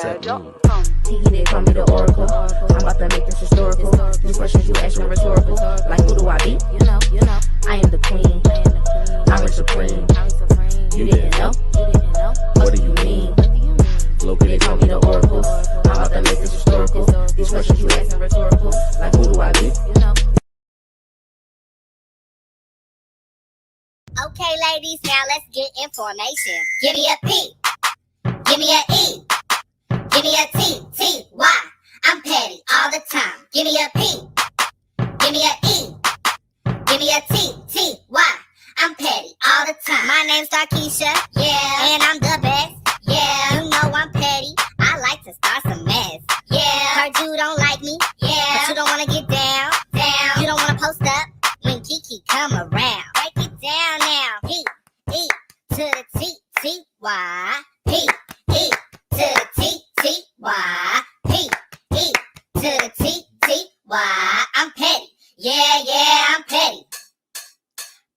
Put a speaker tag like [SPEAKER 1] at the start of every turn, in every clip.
[SPEAKER 1] Fragile.
[SPEAKER 2] He they call me the oracle. I'm about to make this historical. These questions you ask me rhetorical. Like who do I be? You know. I am the queen. I'm supreme. You didn't know? What do you mean? Look, they call me the oracle. I'm about to make this historical. These questions you ask me rhetorical. Like who do I be?
[SPEAKER 3] Okay, ladies, now let's get information. Give me a P. Give me a E. Give me a T. T. Y. I'm petty all the time. Give me a P. Give me a E. Give me a T. T. Y. I'm petty all the time. My name's Starkeisha. Yeah. And I'm the best. Yeah. You know I'm petty. I like to start some mess. Yeah. Heard you don't like me. Yeah. But you don't want to get down. You don't want to post up when Kiki come around. Break it down now. P. E. To the T. T. Y. P. E. To the T. T. Y. P. E. To the T. T. Y. I'm petty. Yeah, I'm petty.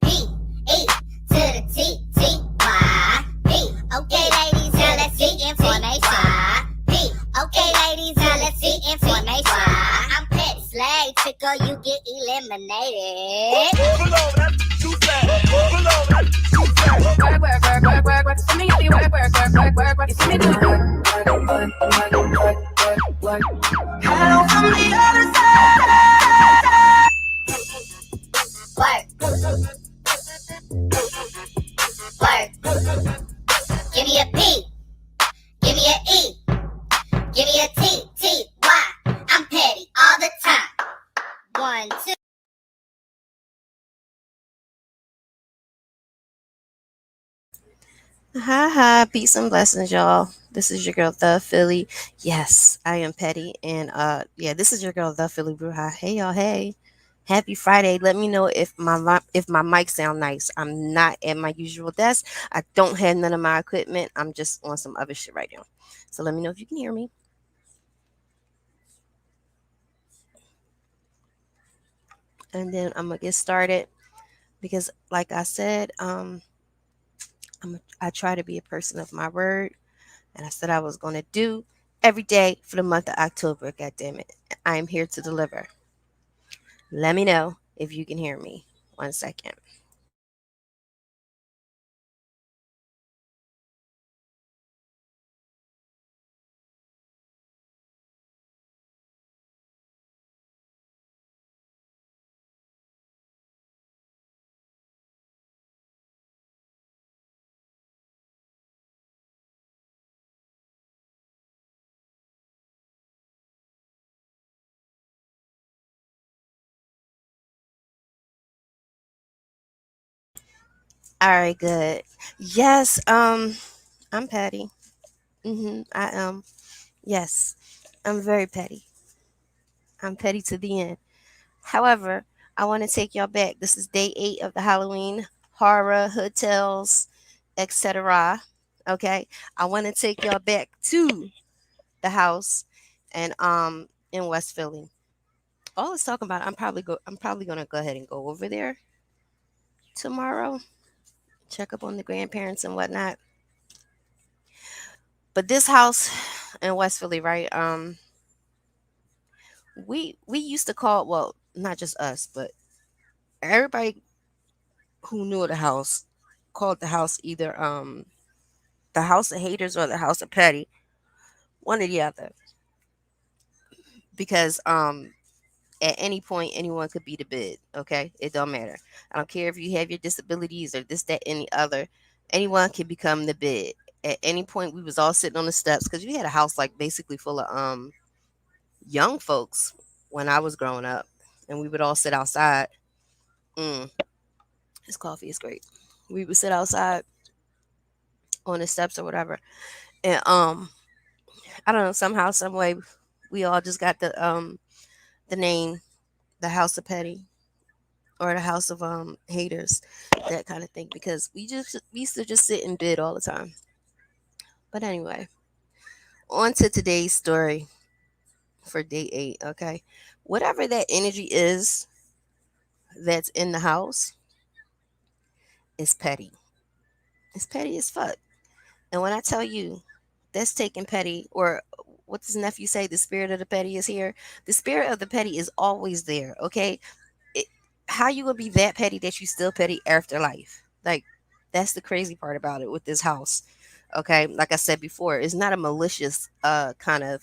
[SPEAKER 3] P. E. To the T. T. Y. P. Okay, ladies, now let's see information. P. Okay, ladies, now let's see information. I'm petty. Slay trickle, you get eliminated.
[SPEAKER 1] Pull over, that's too fast. Pull over, that's too fast.
[SPEAKER 2] Work. For me, you work. You see me do work.
[SPEAKER 1] Hello from the other side.
[SPEAKER 3] Work. Give me a P. Give me a E. Give me a T. T. Y. I'm petty all the time. 1, 2.
[SPEAKER 4] Hi, peace and blessings, y'all. This is your girl, The Philly. Yes, I am petty, and this is your girl, The Philly Bruja. Hey, y'all. Hey, happy Friday. Let me know if my mic sound nice. I'm not at my usual desk. I don't have none of my equipment. I'm just on some other shit right now. So let me know if you can hear me. And then I'm gonna get started because, like I said, I try to be a person of my word. And I said I was going to do every day for the month of October. God damn it. I am here to deliver. Let me know if you can hear me. 1 second. All right, good. Yes, I'm petty. I am. Yes, I'm very petty. I'm petty to the end. However, I want to take y'all back. This is day 8 of the Halloween horror hotels, etc. Okay, I want to take y'all back to the house and in West Philly. All it's talking about, I'm probably gonna go ahead and go over there tomorrow, check up on the grandparents and whatnot. But this house in West Philly, right? We used to call, well, not just us, but everybody who knew the house called the house either the house of haters or the house of petty, one or the other. Because at any point anyone could be the bid. Okay, it don't matter. I don't care if you have your disabilities or this, that, any other. Anyone can become the bid at any point. We was all sitting on the steps because we had a house like basically full of young folks when I was growing up, and we would all sit outside. mm, this coffee is great. We would sit outside on the steps or whatever, and I don't know, somehow some way we all just got the name, the house of petty or the house of haters, that kind of thing, because we used to just sit and bid all the time. But anyway, on to today's story for day 8. Okay, whatever that energy is that's in the house is petty. It's petty as fuck. And when I tell you that's taking petty, or what does nephew say? The spirit of the petty is here. The spirit of the petty is always there. Okay, it, how you gonna be that petty that you still petty after life? Like, that's the crazy part about it with this house. Okay, like I said before, it's not a malicious kind of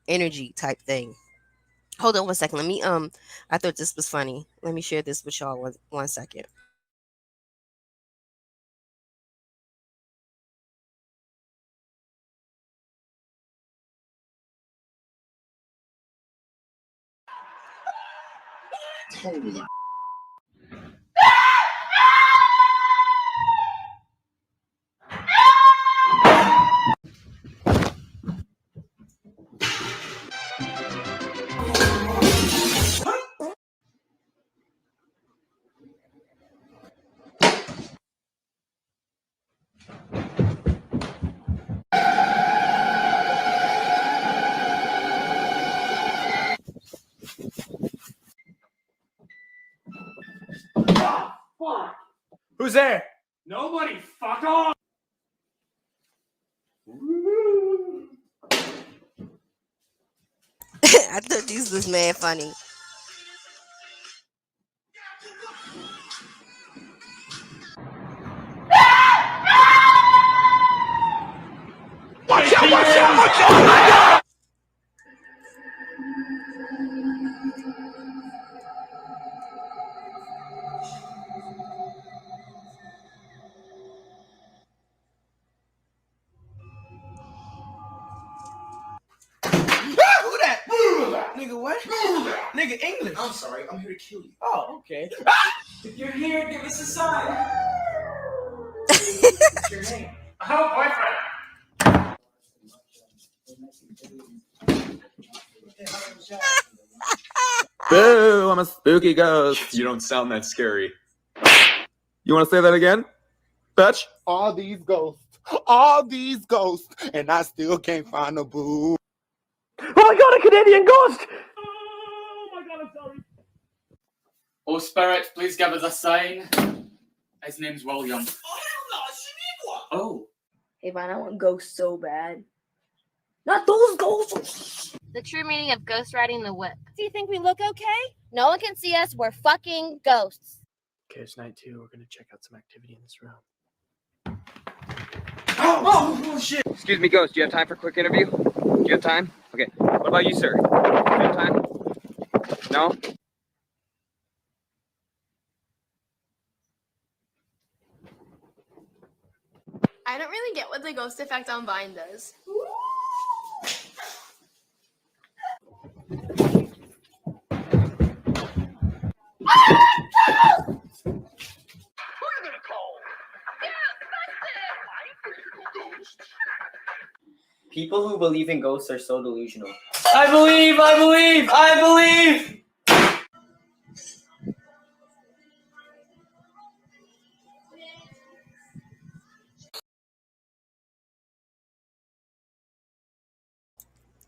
[SPEAKER 4] energy type thing. Hold on one second. Let me I thought this was funny. Let me share this with y'all one second.
[SPEAKER 1] Who's there? Nobody. Fuck off.
[SPEAKER 4] I thought this was mad funny.
[SPEAKER 1] Watch out! Watch out! Watch out! Who that? Nigga, what? Nigga, English. I'm sorry. I'm here to kill you. Oh, okay. If you're here, give us a sign. What's your name? Oh, boyfriend.
[SPEAKER 5] Boo, I'm a spooky ghost.
[SPEAKER 6] You don't sound that scary.
[SPEAKER 5] You want to say that again? Fetch?
[SPEAKER 7] all these ghosts, and I still can't find a boo.
[SPEAKER 1] Oh my god, a Canadian ghost! Oh my god, I'm sorry.
[SPEAKER 8] Oh, spirit, please give us a sign. His name's William.
[SPEAKER 1] Oh, hell no, Shaniqua!
[SPEAKER 8] Oh.
[SPEAKER 9] Hey, Vine, I want ghosts so bad. Not those ghosts!
[SPEAKER 2] The true meaning of ghost riding the whip.
[SPEAKER 10] Do you think we look okay?
[SPEAKER 2] No one can see us. We're fucking ghosts.
[SPEAKER 11] Okay, it's night 2. We're gonna check out some activity in this room.
[SPEAKER 1] Oh, shit!
[SPEAKER 12] Excuse me, Ghost, do you have time for a quick interview? Do you have time? Okay. What about you, sir? Do you have time? No?
[SPEAKER 10] I don't really get what the ghost effect on Vine does.
[SPEAKER 11] People who believe in ghosts are so delusional.
[SPEAKER 8] I believe! I believe! I believe!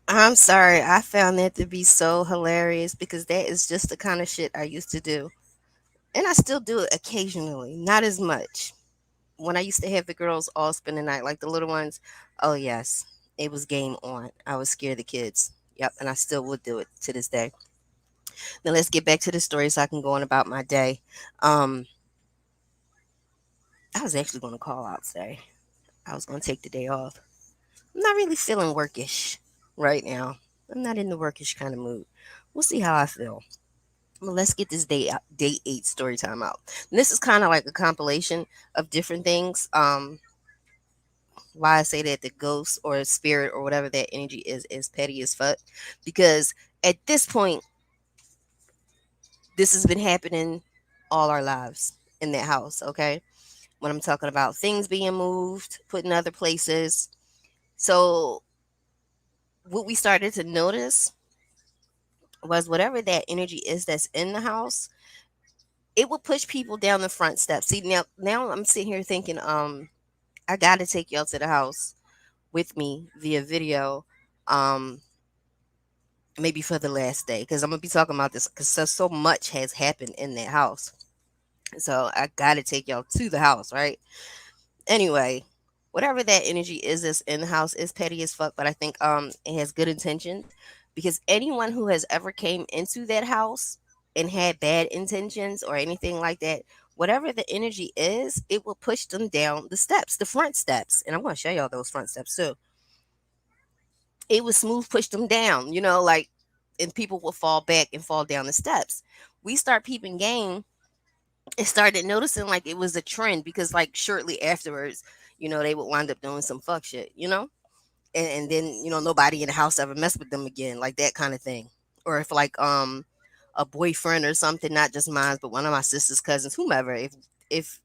[SPEAKER 4] I'm sorry. I found that to be so hilarious because that is just the kind of shit I used to do. And I still do it occasionally, not as much. When I used to have the girls all spend the night, like the little ones, oh, yes, it was game on. I would scare the kids. Yep. And I still would do it to this day. Now, let's get back to the story so I can go on about my day. I was actually going to call out today. I was going to take the day off. I'm not really feeling workish right now. I'm not in the workish kind of mood. We'll see how I feel. Well, let's get this day 8 story time out. And this is kind of like a compilation of different things. Why I say that the ghost or spirit or whatever that energy is petty as fuck. Because at this point, this has been happening all our lives in that house, okay? When I'm talking about things being moved, put in other places. So what we started to notice was whatever that energy is that's in the house, it will push people down the front steps. See, now I'm sitting here thinking, I gotta take y'all to the house with me via video, maybe for the last day, because I'm gonna be talking about this because so much has happened in that house. So I gotta take y'all to the house, right? Anyway, whatever that energy is that's in the house is petty as fuck, but I think it has good intention, because anyone who has ever came into that house and had bad intentions or anything like that, whatever the energy is, it will push them down the steps, the front steps. And I'm going to show y'all those front steps too. It would smooth push them down, like, and people will fall back and fall down the steps. We start peeping game and started noticing like it was a trend, because like shortly afterwards, they would wind up doing some fuck shit, and then nobody in the house ever messed with them again, like that kind of thing. Or if like a boyfriend or something, not just mine, but one of my sister's cousins, whomever, if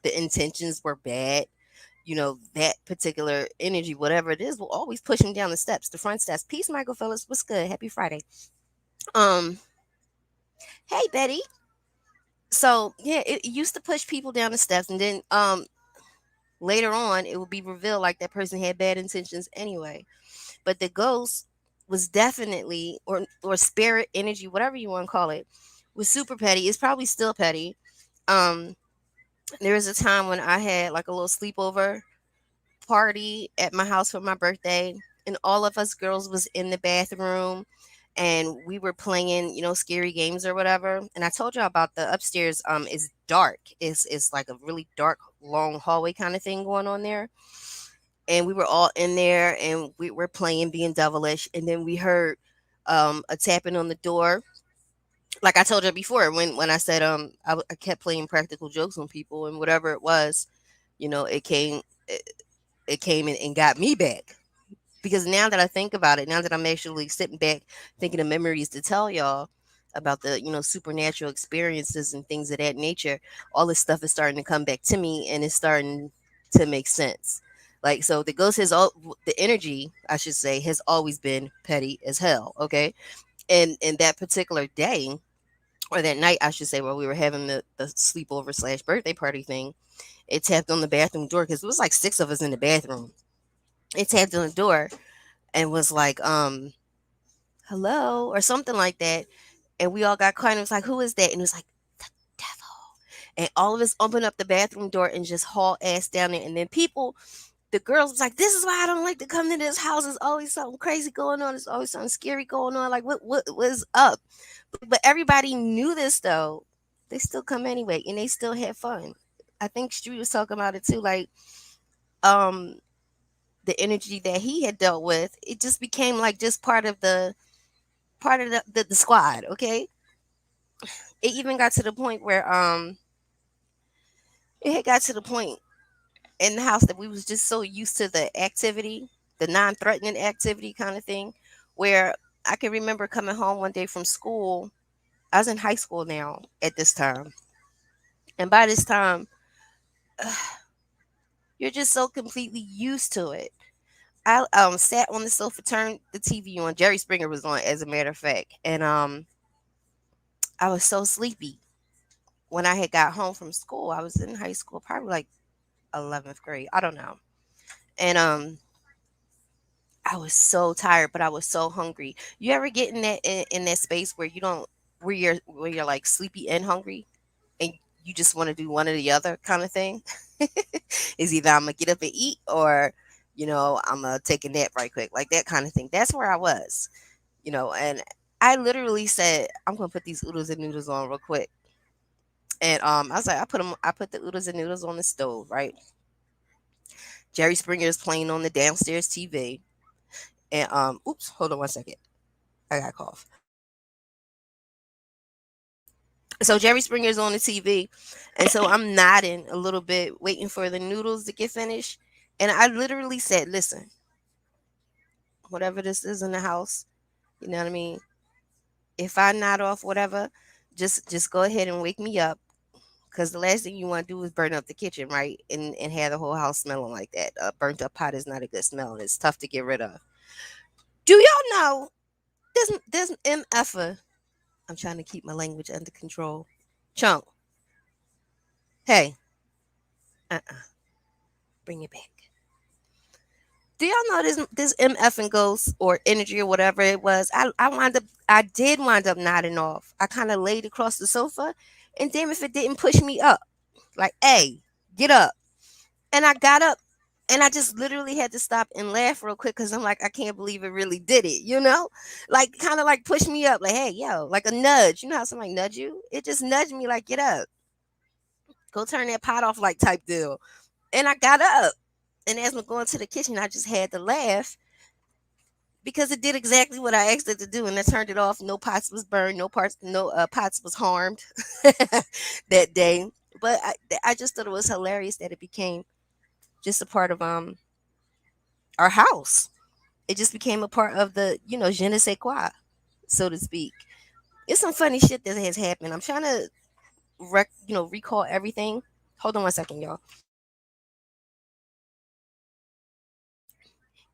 [SPEAKER 4] the intentions were bad, that particular energy, whatever it is, will always push them down the steps, the front steps. Peace, Michael Phillips. What's good? Happy Friday. Hey Betty. So yeah, it used to push people down the steps, and then later on it would be revealed like that person had bad intentions anyway. But the ghost was definitely, or spirit energy, whatever you want to call it, was super petty. It's probably still petty. There was a time when I had like a little sleepover party at my house for my birthday, and all of us girls was in the bathroom, and we were playing, scary games or whatever. And I told y'all about the upstairs is dark. It's like a really dark, long hallway kind of thing going on there. And we were all in there, and we were playing, being devilish, and then we heard a tapping on the door. Like I told you before, when I said I kept playing practical jokes on people, and whatever it was, it came and got me back. Because now that I think about it, now that I'm actually sitting back thinking of memories to tell y'all about the supernatural experiences and things of that nature, all this stuff is starting to come back to me, and it's starting to make sense. Like, so the ghost the energy, I should say, has always been petty as hell. Okay. And that particular day, or that night, I should say, while we were having the sleepover / birthday party thing, it tapped on the bathroom door, because it was like 6 of us in the bathroom. It tapped on the door and was like, hello, or something like that. And we all got quiet, and it was like, who is that? And it was like, the devil. And all of us opened up the bathroom door and just haul ass down there. And then the girls was like, this is why I don't like to come to this house. There's always something crazy going on. There's always something scary going on. Like, what was up? But everybody knew this, though. They still come anyway, and they still had fun. I think Stu was talking about it too. Like, the energy that he had dealt with, it just became like just part of the squad. Okay. It even got to the point where it had got to the point in the house that we was just so used to the activity, the non-threatening activity kind of thing, where I can remember coming home one day from school. I was in high school now at this time. And by this time, you're just so completely used to it. I sat on the sofa, turned the TV on. Jerry Springer was on, as a matter of fact. And I was so sleepy when I had got home from school. I was in high school, probably like 11th grade. I don't know. And I was so tired, but I was so hungry. You ever get in that space where you're like sleepy and hungry, and you just want to do one or the other kind of thing? Is either I'm gonna get up and eat, or I'm gonna take a nap right quick, like that kind of thing. That's where I was, and I literally said, I'm gonna put these oodles and noodles on real quick. And I was like, I put the oodles and noodles on the stove, right? Jerry Springer is playing on the downstairs TV. And oops, hold on one second. I got a cough. So Jerry Springer's on the TV, and so I'm nodding a little bit, waiting for the noodles to get finished. And I literally said, listen, whatever this is in the house, you know what I mean? If I nod off whatever, just go ahead and wake me up, because the last thing you want to do is burn up the kitchen, right? And have the whole house smelling like that. Burnt up pot is not a good smell, and it's tough to get rid of. Do y'all know this MFer? I'm trying to keep my language under control. Chunk. Hey. Bring it back. Do y'all know this MF and ghost or energy or whatever it was? I did wind up nodding off. I kind of laid across the sofa, and damn if it didn't push me up. Like, hey, get up. And I got up, And I just literally had to stop and laugh real quick because I'm like, I can't believe it really did it, you know? Like, kind of like push me up, like, hey, yo, like a nudge. You know how somebody nudge you? It just nudged me, like, get up, go turn that pot off, like, type deal. And I got up. And as I'm going to the kitchen, I just had to laugh because it did exactly what I asked it to do. And I turned it off. No pots was burned, no pots was harmed that day. But I just thought it was hilarious that it became just a part of our house. It just became a part of the, je ne sais quoi, so to speak. It's some funny shit that has happened. I'm trying to recall everything. Hold on one second, y'all.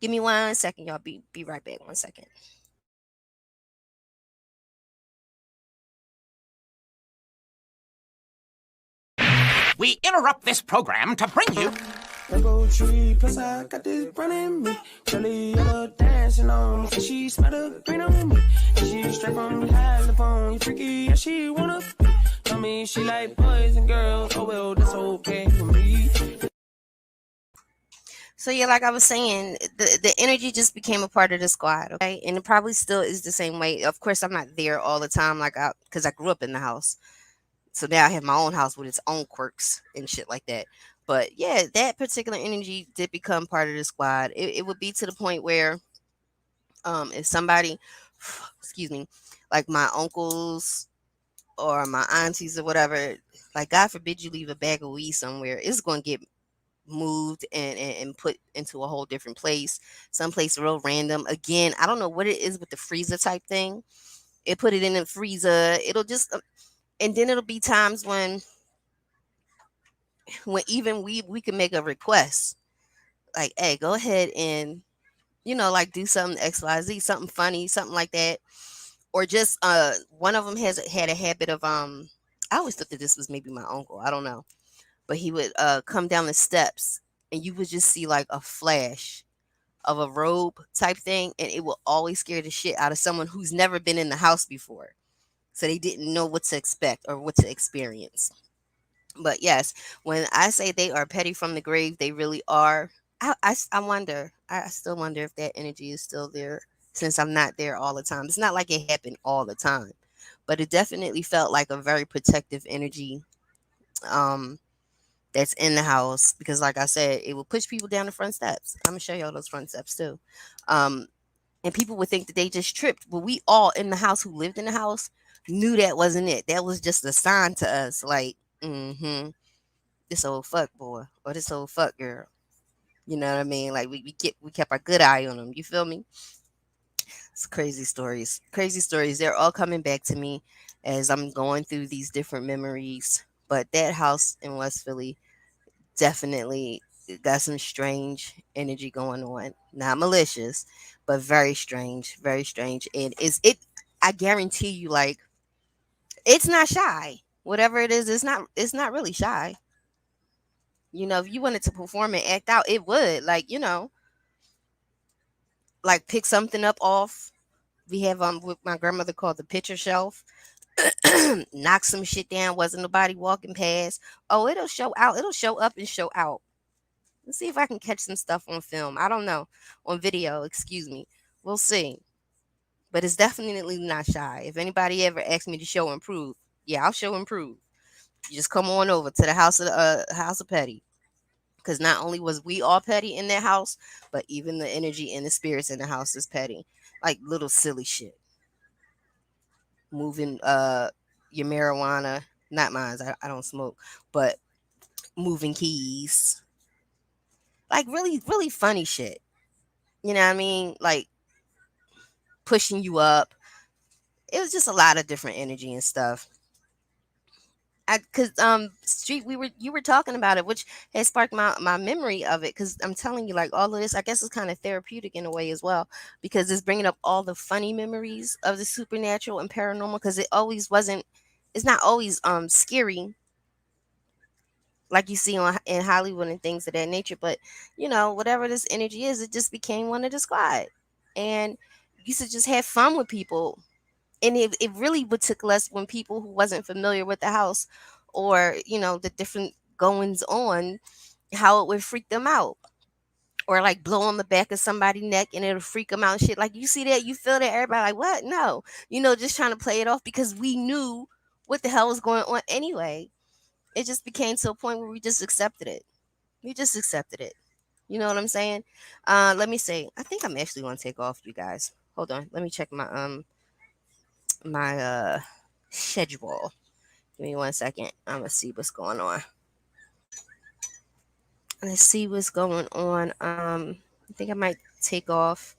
[SPEAKER 4] Give me 1 second, y'all. Be right back. 1 second.
[SPEAKER 6] We interrupt this program to bring you.
[SPEAKER 1] Rainbow tree, plus I got this running me. Jelly yellow dancing on me, she smell the green on me. She straight from California, you freaky, yeah, she wanna be. Tell me she like boys and girls, oh well, that's okay for me.
[SPEAKER 4] So yeah, like I was saying, the energy just became a part of the squad, okay? And it probably still is the same way. Of course, I'm not there all the time, because I grew up in the house. So now I have my own house with its own quirks and shit like that. But yeah, that particular energy did become part of the squad. It would be to the point where, if somebody, excuse me, like my uncles or my aunties or whatever, like God forbid you leave a bag of weed somewhere, it's going to get moved and put into a whole different place, someplace real random. Again, I don't know what it is with the freezer type thing. It put it in the freezer. It'll just, and then it'll be times when even we can make a request, like, hey, go ahead and like do something XYZ, something funny, something like that. Or just one of them had a habit of I always thought that this was maybe my uncle, I don't know, but he would come down the steps and you would just see like a flash of a robe type thing, and it will always scare the shit out of someone who's never been in the house before, so they didn't know what to expect or what to experience. But yes, when I say they are petty from the grave, they really are. I wonder. I still wonder if that energy is still there since I'm not there all the time. It's not like it happened all the time, but it definitely felt like a very protective energy that's in the house because, like I said, it will push people down the front steps. I'm gonna show y'all those front steps too. And people would think that they just tripped, but we all in the house who lived in the house knew that wasn't it. That was just a sign to us, like, this old fuck boy or this old fuck girl. You know what I mean? Like we kept our good eye on them. You feel me? It's crazy stories. Crazy stories. They're all coming back to me as I'm going through these different memories. But that house in West Philly definitely got some strange energy going on. Not malicious, but very strange. Very strange. And I guarantee you, like, it's not shy. Whatever it is, it's not really shy. If you wanted to perform and act out, it would, like, like pick something up off. We have what my grandmother called the picture shelf. Knock some shit down. Wasn't nobody walking past. Oh, it'll show out. It'll show up and show out. Let's see if I can catch some stuff on film. I don't know. On video, excuse me. We'll see. But it's definitely not shy. If anybody ever asks me to show and prove, yeah, I'll show and prove. You just come on over to the House of Petty. Because not only was we all petty in that house, but even the energy and the spirits in the house is petty. Like little silly shit. Moving your marijuana, not mine, I don't smoke, but moving keys. Like really, really funny shit. You know what I mean? Like pushing you up. It was just a lot of different energy and stuff. Because Street, you were talking about it, which has sparked my memory of it. Because I'm telling you, like all of this, I guess it's kind of therapeutic in a way as well, because it's bringing up all the funny memories of the supernatural and paranormal. Because it's not always scary like you see in Hollywood and things of that nature. But whatever this energy is, it just became one of the squad, and you used to just have fun with people. And it really would tickle us when people who wasn't familiar with the house or the different goings on, how it would freak them out. or like blow on the back of somebody's neck and it'll freak them out and shit. Like, you see that, you feel that, everybody like, what? No, just trying to play it off because we knew what the hell was going on anyway. It just became to a point where we just accepted it. We just accepted it. You know what I'm saying? Let me see. I think I'm actually going to take off, you guys. Hold on. Let me check my schedule. Give me 1 second. I'm gonna see what's going on. Let's see what's going on. I think I might take off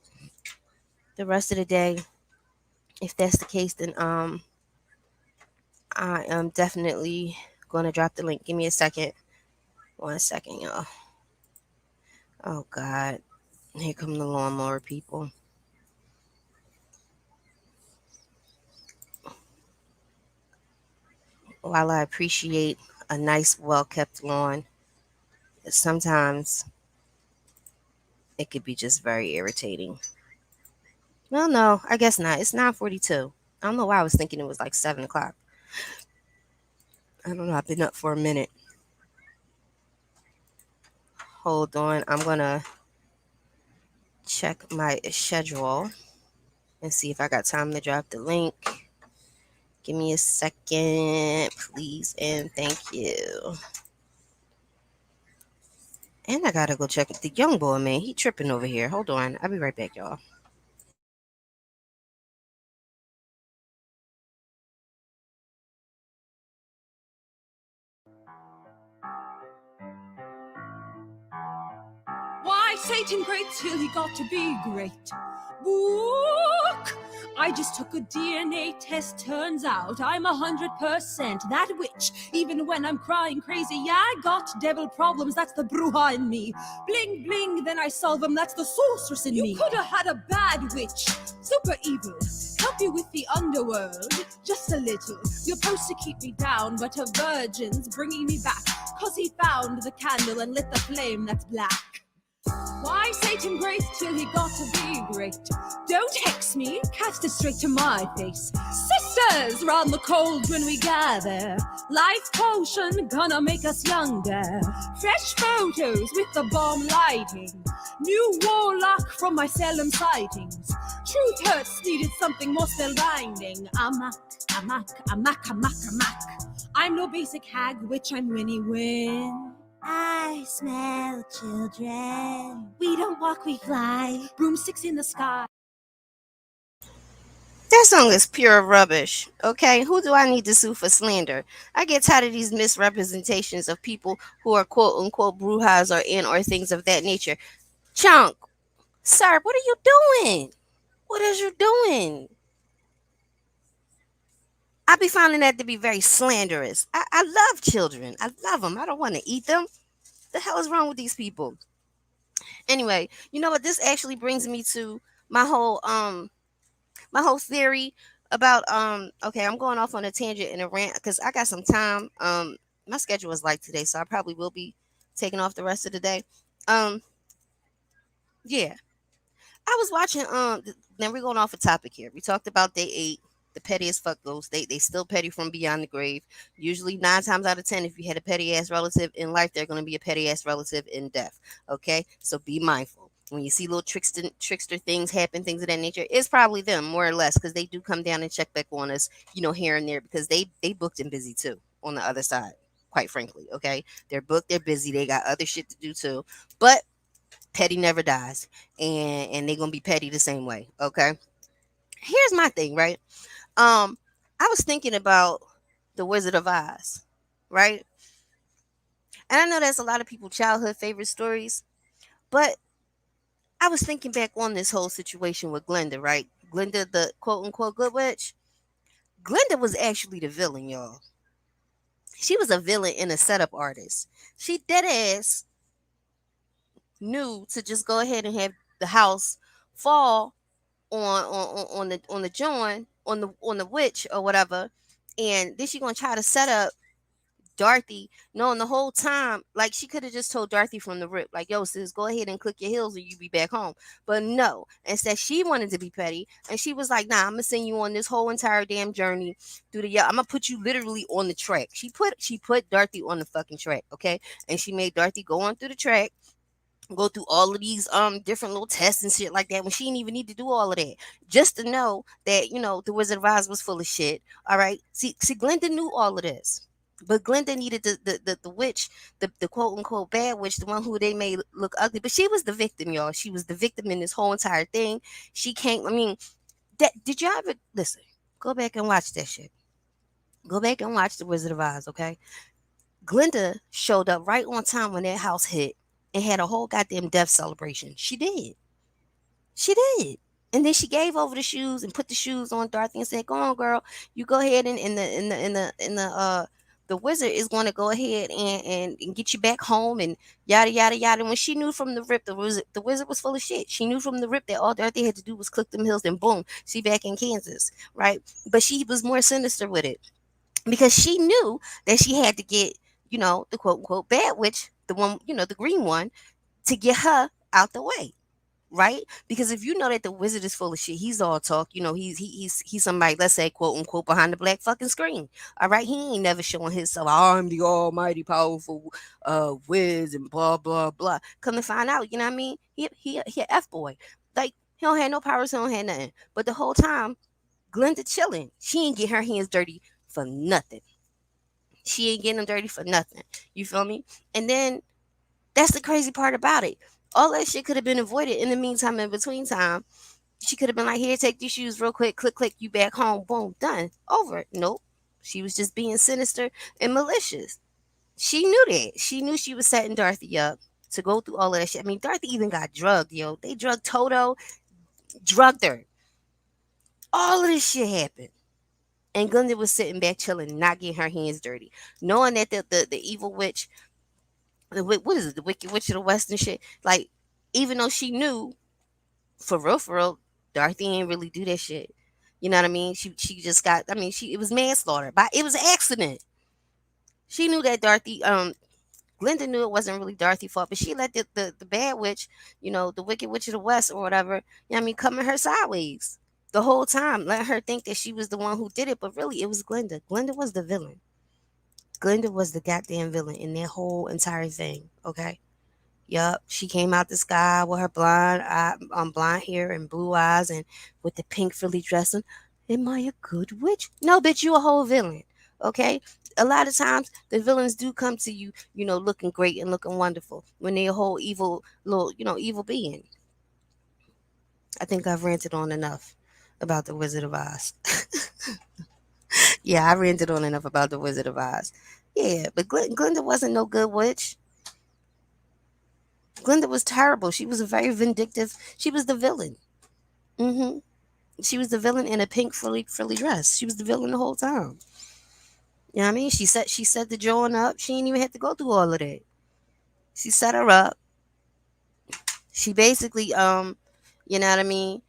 [SPEAKER 4] the rest of the day. If that's the case, then I am definitely gonna drop the link. Give me a second. 1 second, y'all. Oh God. Here come the lawnmower people. While I appreciate a nice, well-kept lawn, sometimes it could be just very irritating. Well, no, I guess not. It's 9:42. I don't know why I was thinking it was like 7 o'clock. I don't know. I've been up for a minute. Hold on. I'm going to check my schedule and see if I got time to drop the link. Give me a second, please, and thank you. And I gotta go check the young boy, man. He tripping over here. Hold on. I'll be right back, y'all.
[SPEAKER 13] Why, Satan great till he got to be great. Book! I just took a DNA test, turns out I'm 100% that witch. Even when I'm crying crazy, yeah, I got devil problems, that's the bruja in me. Bling, bling, then I solve them, that's the sorceress in me. You could have had a bad witch, super evil. Help you with the underworld, just a little. You're supposed to keep me down, but a virgin's bringing me back. Cause he found the candle and lit the flame that's black. Why Satan great till he got to be great? Don't hex me, cast it straight to my face. Sisters, round the cold when we gather. Life potion gonna make us younger. Fresh photos with the bomb lighting. New warlock from my Salem sightings. Truth hurts, needed something more spellbinding. Amak. I'm no basic hag witch, I'm Winnie Win. I smell children. We don't walk, we fly. Broomsticks in the sky.
[SPEAKER 4] That song is pure rubbish. Okay, who do I need to sue for slander? I get tired of these misrepresentations of people who are quote unquote brujas or things of that nature. Chunk, sir, what are you doing? What is you doing? I be finding that to be very slanderous. I love children. I love them. I don't want to eat them. The hell is wrong with these people? Anyway, you know what? This actually brings me to my whole theory about okay, I'm going off on a tangent and a rant because I got some time. My schedule is light today, so I probably will be taking off the rest of the day. Yeah. I was watching then we're going off a topic here. We talked about day 8, the pettiest fuck ghosts. They still petty from beyond the grave. Usually 9 times out of 10, if you had a petty ass relative in life, they're going to be a petty ass relative in death. Okay, so be mindful when you see little trickster things happen, things of that nature. It's probably them more or less because they do come down and check back on us, here and there because they booked and busy too on the other side. Quite frankly, okay, they're booked, they're busy, they got other shit to do too. But petty never dies, and they're gonna be petty the same way. Okay, here's my thing, right? I was thinking about the Wizard of Oz, right? And I know that's a lot of people's childhood favorite stories, but I was thinking back on this whole situation with Glinda, right? Glinda, the quote unquote good witch. Glinda was actually the villain, y'all. She was a villain and a setup artist. She dead ass knew to just go ahead and have the house fall on the joint on the witch or whatever, and then she gonna try to set up Dorothy, knowing the whole time like she could have just told Dorothy from the rip, like, yo sis, go ahead and click your heels or you be back home. But no, instead she wanted to be petty and she was like, nah, I'm gonna send you on this whole entire damn journey through I'm gonna put you literally on the track. She put Dorothy on the fucking track, okay, and she made Dorothy go on through the track. go through all of these different little tests and shit like that when she didn't even need to do all of that just to know that the Wizard of Oz was full of shit. All right, see, Glinda knew all of this, but Glinda needed the witch, the quote unquote bad witch, the one who they made look ugly, but she was the victim, y'all. She was the victim in this whole entire thing. She came. I mean, that did y'all ever listen? Go back and watch that shit. Go back and watch the Wizard of Oz, okay? Glinda showed up right on time when that house hit and had a whole goddamn death celebration. She did. She did. And then she gave over the shoes and put the shoes on Dorothy and said, "Go on, girl. You go ahead and the wizard is going to go ahead and get you back home and yada yada yada." When she knew from the rip the wizard was full of shit. She knew from the rip that all Dorothy had to do was click them hills and boom, she back in Kansas, right? But she was more sinister with it because she knew that she had to get, the quote unquote bad witch, the one, the green one, to get her out the way. Right? Because if you know that the wizard is full of shit, he's all talk. He's somebody, let's say, quote unquote, behind the black fucking screen. All right, he ain't never showing himself. I'm the almighty powerful wiz and blah blah blah. Come to find out, you know what I mean? He a f boy. Like he don't have no powers, he don't have nothing. But the whole time, Glinda chilling. She ain't get her hands dirty for nothing. She ain't getting them dirty for nothing. You feel me? And then that's the crazy part about it. All that shit could have been avoided in the meantime, in between time. She could have been like, "Here, take these shoes real quick, click, click, you back home, boom, done, over." Nope. She was just being sinister and malicious. She knew that. She knew she was setting Dorothy up to go through all of that shit. I mean, Dorothy even got drugged, yo. They drugged Toto, drugged her. All of this shit happened. And Glinda was sitting back chilling, not getting her hands dirty, knowing that the evil witch, what is it, the Wicked Witch of the West and shit. Like, even though she knew, for real, Dorothy ain't really do that shit. You know what I mean? She just got. I mean, it was manslaughter, but it was an accident. She knew that Glinda knew it wasn't really Dorothy's fault, but she let the bad witch, the Wicked Witch of the West or whatever, come at her sideways the whole time, let her think that she was the one who did it, but really it was Glinda. Glinda was the villain. Glinda was the goddamn villain in that whole entire thing. Okay. Yup, she came out the sky with her blonde hair and blue eyes and with the pink frilly dress on. Am I a good witch? No, bitch, you a whole villain. Okay? A lot of times the villains do come to you, looking great and looking wonderful when they're a whole evil little, evil being. I think I've ranted on enough about the Wizard of Oz. Yeah, I ranted on enough about the Wizard of Oz. Yeah, but Glinda wasn't no good witch. Glinda was terrible. She was a very vindictive. She was the villain. She was the villain in a pink frilly dress. She was the villain the whole time. You know what I mean? She set the Joan up. She didn't even have to go through all of that. She set her up. She basically, you know what I mean,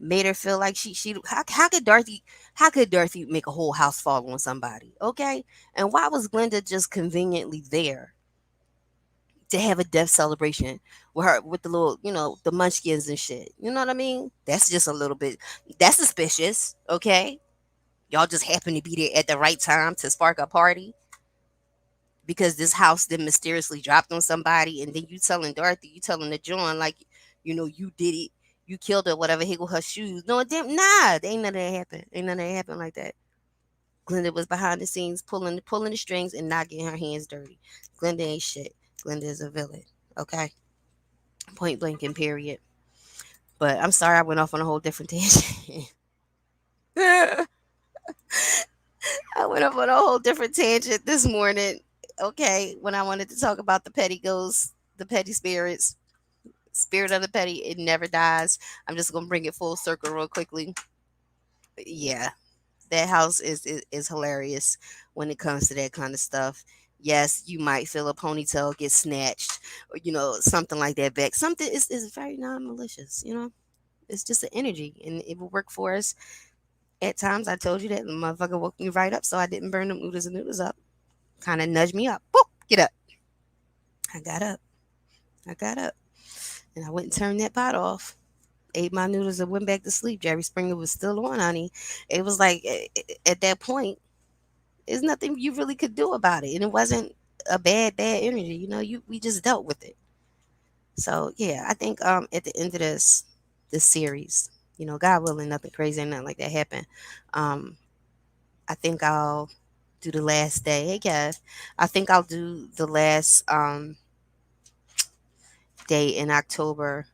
[SPEAKER 4] made her feel like she how could Dorothy make a whole house fall on somebody? Okay? And why was Glinda just conveniently there to have a death celebration with her, with the little, the munchkins and shit? You know what I mean? That's just a little bit, that's suspicious. Okay? Y'all just happen to be there at the right time to spark a party because this house then mysteriously dropped on somebody, and then you telling the John, like, you did it. You killed her, whatever, hit with her shoes. No, nah, ain't none of that happened. Ain't none of that happened like that. Glinda was behind the scenes pulling the strings and not getting her hands dirty. Glinda ain't shit. Glinda is a villain. Okay? Point blank and period. But I'm sorry I went off on a whole different tangent. I went off on a whole different tangent this morning. Okay, when I wanted to talk about the petty ghosts, the petty spirits. Spirit of the petty, it never dies. I'm just gonna bring it full circle real quickly. Yeah, that house is hilarious when it comes to that kind of stuff. Yes, you might feel a ponytail get snatched, or something like that back. Something is very non-malicious. It's just an energy, and it will work for us at times. I told you that the motherfucker woke me right up, so I didn't burn them noodles up. Kind of nudged me up. Boop, get up. I got up. And I went and turned that pot off, ate my noodles, and went back to sleep. Jerry Springer was still on, honey. It was like, at that point, there's nothing you really could do about it. And it wasn't a bad energy. We just dealt with it. So yeah, I think at the end of this series, God willing, nothing crazy and nothing like that happen. Um, I think I'll do the last day. Hey guys, I think I'll do the last day in October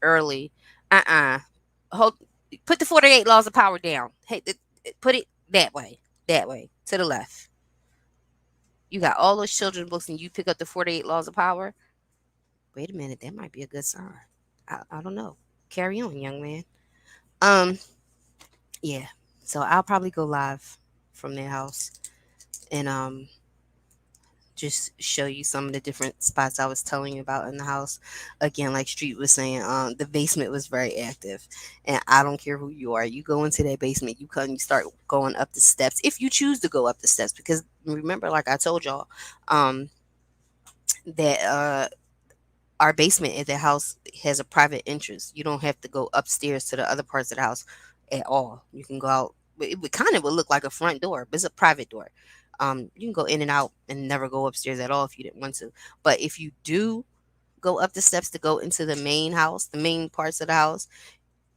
[SPEAKER 4] early. Hold, put the 48 laws of power down. Hey, put it that way to the left. You got all those children books, and you pick up the 48 laws of power. Wait a minute, that might be a good sign. I don't know. Carry on, young man. Um, yeah. So I'll probably go live from their house and just show you some of the different spots I was telling you about in the house. Again, like Street was saying, the basement was very active, and I don't care who you are. You go into that basement, you come, you start going up the steps if you choose to go up the steps. Because remember, like I told y'all, that our basement at the house has a private entrance. You don't have to go upstairs to the other parts of the house at all. You can go out. It would kind of would look like a front door, but it's a private door. You can go in and out and never go upstairs at all if you didn't want to. But if you do go up the steps to go into the main house, the main parts of the house,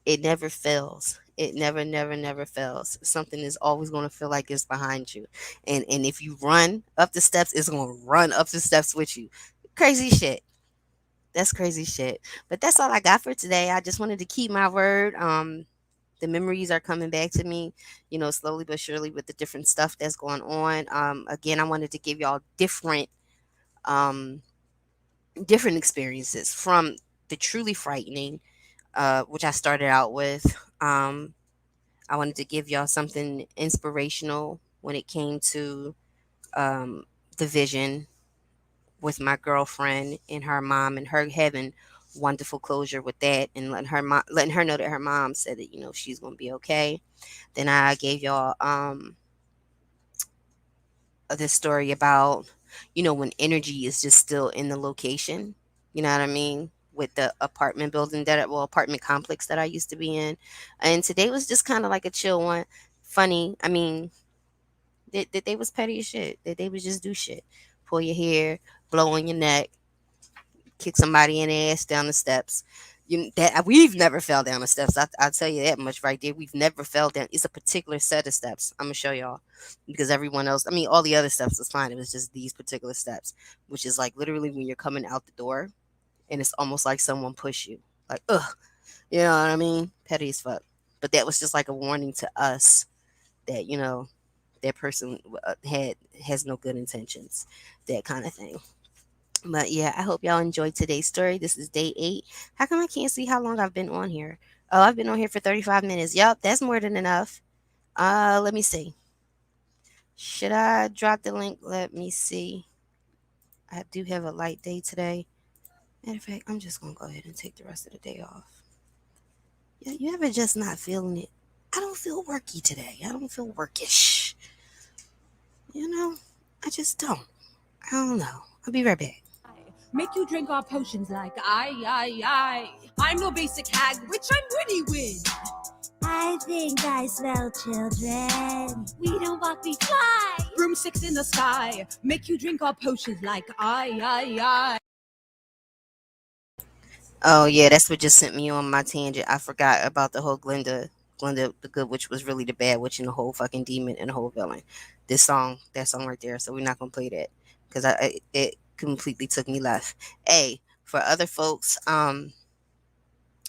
[SPEAKER 4] it never fails. It never fails. Something is always going to feel like it's behind you. And if you run up the steps, it's going to run up the steps with you. Crazy shit. That's crazy shit. But that's all I got for today. I just wanted to keep my word. The memories are coming back to me, slowly but surely with the different stuff that's going on. Again, I wanted to give y'all um, different experiences from the truly frightening, which I started out with. I wanted to give y'all something inspirational when it came to the vision with my girlfriend and her mom, and her having wonderful closure with that, and letting her know that her mom said that she's gonna be okay. Then I gave y'all this story about when energy is just still in the location. You know what I mean? With the apartment building apartment complex that I used to be in, and today was just kind of like a chill one. Funny, I mean, that they was petty as shit. That they would just do shit, pull your hair, blow on your neck, kick somebody in the ass down the steps. That we've never fell down the steps. I'll tell you that much right there. We've never fell down. It's a particular set of steps. I'm gonna show y'all because everyone else, I mean, all the other steps was fine. It was just these particular steps, which is like literally when you're coming out the door, and it's almost like someone pushed you. Like, ugh, you know what I mean? Petty as fuck. But that was just like a warning to us that that person has no good intentions, that kind of thing. But yeah, I hope y'all enjoyed today's story. This is day 8. How come I can't see how long I've been on here? Oh, I've been on here for 35 minutes. Yup, that's more than enough. Let me see. Should I drop the link? Let me see. I do have a light day today. Matter of fact, I'm just gonna go ahead and take the rest of the day off. Yeah, you ever just not feeling it? I don't feel worky today. I don't feel workish. I just don't. I don't know. I'll be right back.
[SPEAKER 13] Make you drink our potions like I. I'm no basic hag, which I'm witty with.
[SPEAKER 14] I think I smell children. We don't walk, we fly.
[SPEAKER 13] Broomsticks in the sky. Make you drink our potions like I.
[SPEAKER 4] Oh yeah, that's what just sent me on my tangent. I forgot about the whole Glinda the good witch was really the bad witch and the whole fucking demon and the whole villain. That song right there. So we're not gonna play that because it completely took me left. Hey, for other folks,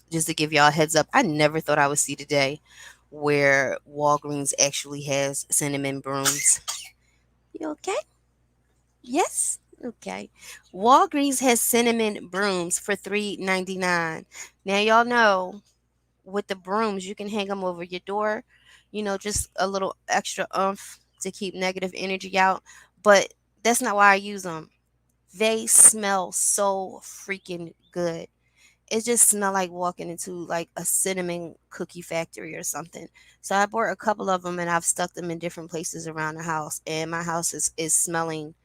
[SPEAKER 4] just to give y'all a heads up, I never thought I would see the day where Walgreens actually has cinnamon brooms. You okay? Yes. Okay. Walgreens has cinnamon brooms for $3.99. Now y'all know with the brooms you can hang them over your door, just a little extra oomph to keep negative energy out. But that's not why I use them. They smell so freaking good. It just smelled like walking into like a cinnamon cookie factory or something. So I bought a couple of them and I've stuck them in different places around the house. And my house is smelling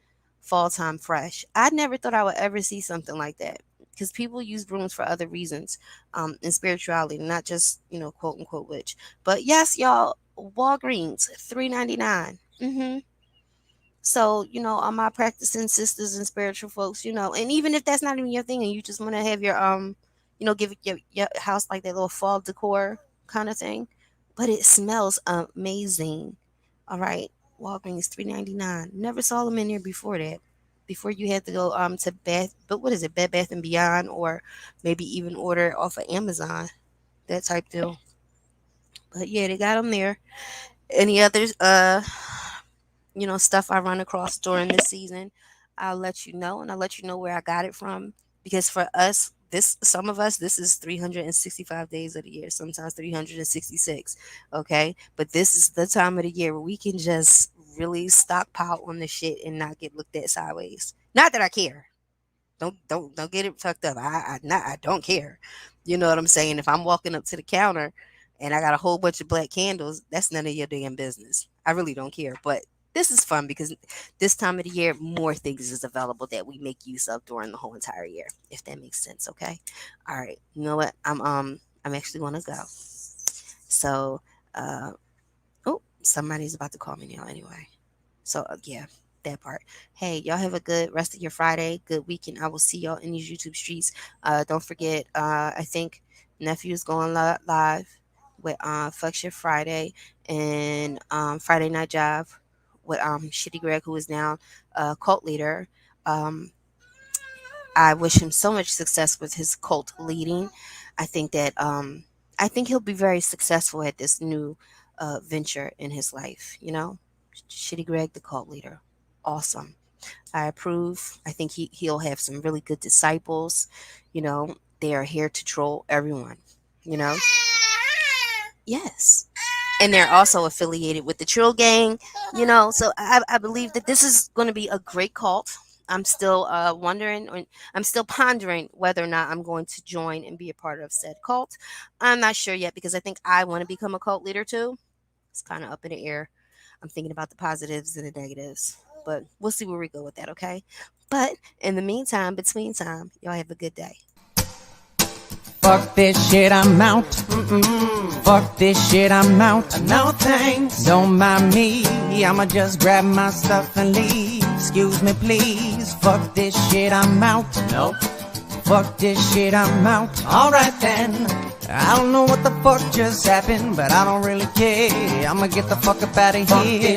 [SPEAKER 4] fall time fresh. I never thought I would ever see something like that because people use brooms for other reasons, in spirituality, not just quote unquote witch. But yes, y'all, Walgreens $3.99. So, all my practicing sisters and spiritual folks, and even if that's not even your thing and you just want to have your give your house like that little fall decor kind of thing, but it smells amazing. All right. Walgreens $3.99. Never saw them in there before that. Before you had to go to Bed Bath and Beyond, or maybe even order off of Amazon, that type deal. But yeah, they got them there. Any others stuff I run across during this season, I'll let you know, and I'll let you know where I got it from, because for us, some of us, this is 365 days of the year, sometimes 366. Okay, but this is the time of the year where we can just really stockpile on the shit and not get looked at sideways. Not that I care. Don't get it fucked up. I don't care. You know what I'm saying? If I'm walking up to the counter and I got a whole bunch of black candles, that's none of your damn business. I really don't care. But this is fun because this time of the year, more things is available that we make use of during the whole entire year, if that makes sense. Okay. All right. You know what? I'm actually going to go. So, somebody's about to call me now anyway. So yeah, that part. Hey, y'all have a good rest of your Friday, good weekend. I will see y'all in these YouTube streets. Don't forget, I think Nephew's going live with Fuck Shit Friday and Friday Night Job with Shitty Greg, who is now a cult leader. I wish him so much success with his cult leading. I think that I think he'll be very successful at this new venture in his life. Shitty Greg, the cult leader, awesome. I approve. I think he'll have some really good disciples. They are here to troll everyone. Yes. And they're also affiliated with the Trill Gang, so I believe that this is going to be a great cult. I'm still I'm still pondering whether or not I'm going to join and be a part of said cult. I'm not sure yet, because I think I want to become a cult leader too. It's kind of up in the air. I'm thinking about the positives and the negatives, but we'll see where we go with that, okay? But in the meantime, between time, y'all have a good day.
[SPEAKER 15] Fuck this shit, I'm out. Fuck this shit, I'm out. No thanks. Don't mind me, I'ma just grab my stuff and leave. Excuse me, please. Fuck this shit, I'm out. Nope. Fuck this shit, I'm out. Alright then. I don't know what the fuck just happened, but I don't really care. I'ma get the fuck up out of here.